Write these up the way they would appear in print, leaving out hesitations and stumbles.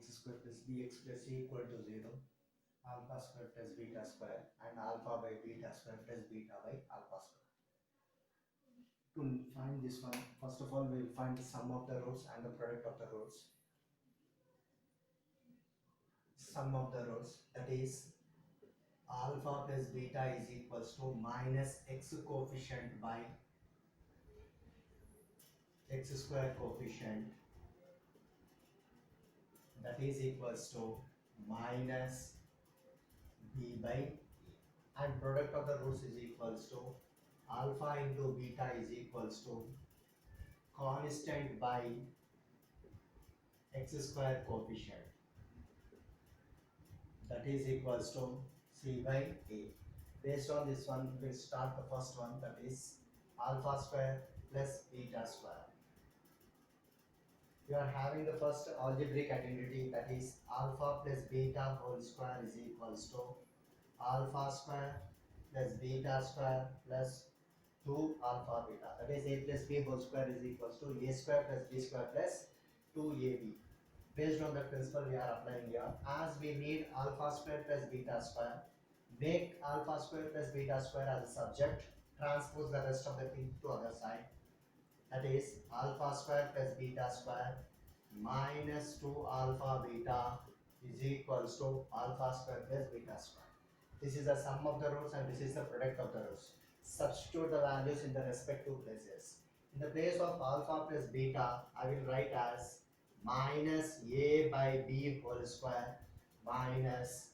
x square plus bx plus c equal to 0, alpha square plus beta square, and alpha by beta square plus beta by alpha square. To find this one, first of all we will find the sum of the roots and the product of the roots. Sum of the roots, that is alpha plus beta is equals to minus x coefficient by x square coefficient, that is equals to minus b by a, and product of the roots is equals to alpha into beta is equals to constant by x square coefficient, that is equals to c by a. Based on this one, we'll start the first one, that is alpha square plus beta square. We are having the first algebraic identity, that is alpha plus beta whole square is equals to alpha square plus beta square plus 2 alpha beta, that is a plus b whole square is equals to a square plus b square plus 2ab. Based on the principle we are applying here, as we need alpha square plus beta square, make alpha square plus beta square as a subject, transpose the rest of the thing to other side, that is alpha square plus beta square minus 2 alpha beta is equals to alpha square plus beta square. This is the sum of the roots and this is the product of the roots. Substitute the values in the respective places. In the place of alpha plus beta, I will write as minus a by b whole square minus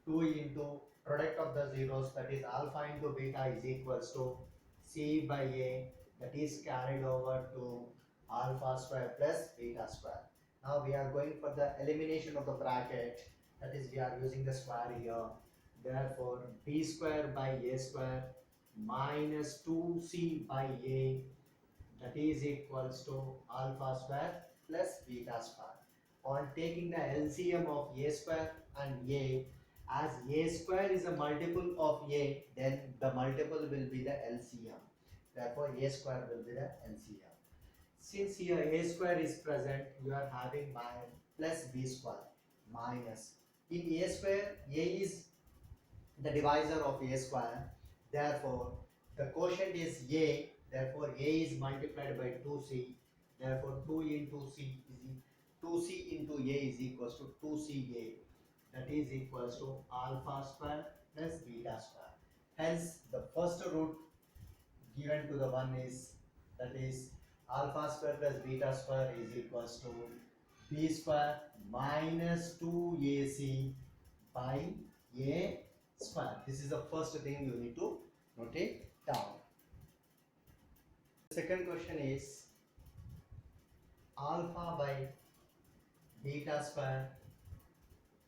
2 into product of the zeros, that is alpha into beta is equals to c by a, that is carried over to alpha square plus beta square. Now we are going for the elimination of the bracket, that is we are using the square here. Therefore b square by a square minus 2c by a, that is equals to alpha square plus beta square. On taking the LCM of a square and a, as a square is a multiple of a, then the multiple will be the LCM. Therefore a square will be the LCM. Since here a square is present, you are having plus b square minus. In a square, a is the divisor of a square. Therefore, the quotient is a. Therefore, a is multiplied by 2c. Therefore, 2 into c is 2c into a is equals to 2ca. That is equals to alpha square plus beta square. Hence, the first root given to the one is, that is alpha square plus beta square is equals to b square minus 2ac by a square. This is the first thing you need to notate down. The second question is alpha by beta square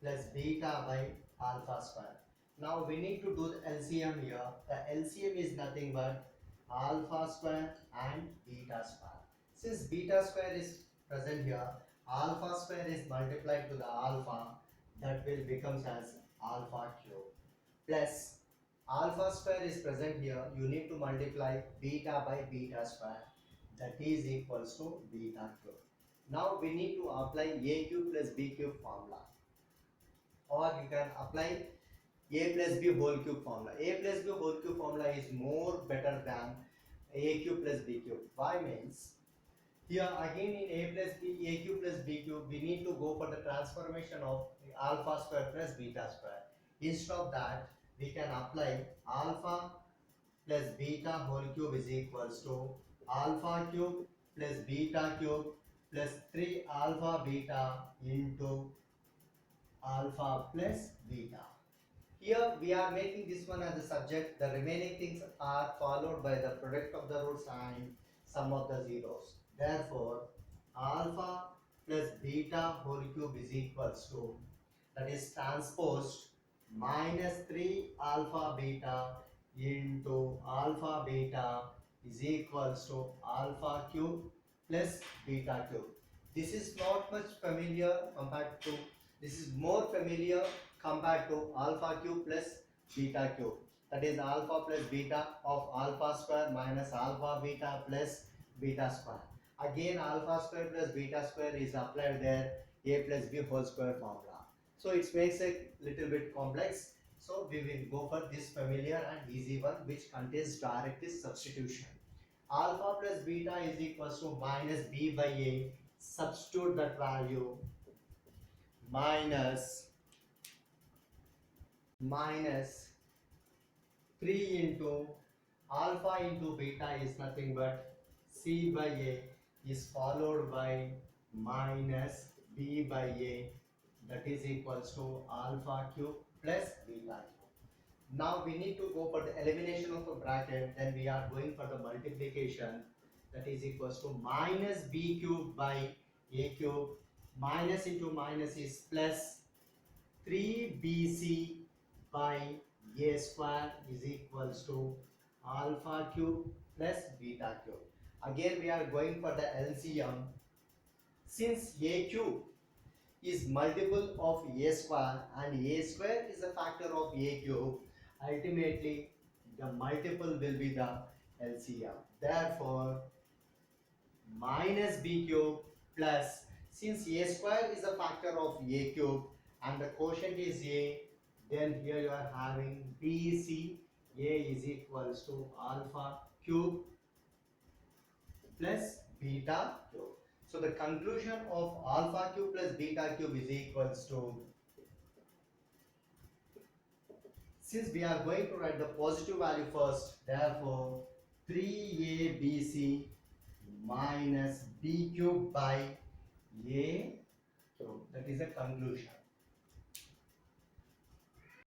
plus beta by alpha square. Now we need to do the LCM here. The LCM is nothing but alpha square and beta square. Since beta square is present here, alpha square is multiplied to the alpha, that will becomes as alpha cube, plus alpha square is present here, you need to multiply beta by beta square, that is equals to beta cube. Now we need to apply a cube plus b cube formula, or you can apply a plus b whole cube formula. A plus b whole cube formula is more better than a cube plus b cube. Why means, here again in a plus b, a cube plus b cube, we need to go for the transformation of alpha square plus beta square. Instead of that, we can apply alpha plus beta whole cube is equals to alpha cube plus beta cube plus 3 alpha beta into alpha plus beta. Here we are making this one as a subject. The remaining things are followed by the product of the roots and sum of the zeros. Therefore, alpha plus beta whole cube is equals to, that is transposed, minus 3 alpha beta into alpha beta is equals to alpha cube plus beta cube. This is not much familiar compared to, this is more familiar compared to alpha cube plus beta cube. That is alpha plus beta of alpha square minus alpha beta plus beta square. Again alpha square plus beta square is applied there. a plus b whole square formula. So it makes a little bit complex. So we will go for this familiar and easy one which contains direct substitution. Alpha plus beta is equals to minus b by a. Substitute that value, minus 3 into alpha into beta is nothing but c by a is followed by minus b by a, that is equals to alpha cube plus beta cube. Now we need to go for the elimination of a bracket, then we are going for the multiplication, that is equals to minus b cube by a cube, minus into minus is plus 3bc by a square is equals to alpha cube plus beta cube. Again we are going for the LCM. Since a cube is multiple of a square and a square is a factor of a cube, ultimately the multiple will be the LCM. Therefore minus b cube plus, since a square is a factor of a cube and the quotient is a, then here you are having bc, a is equals to alpha cube plus beta cube. So the conclusion of alpha cube plus beta cube is equals to, since we are going to write the positive value first, therefore 3abc minus b cube by a cube. That is a conclusion.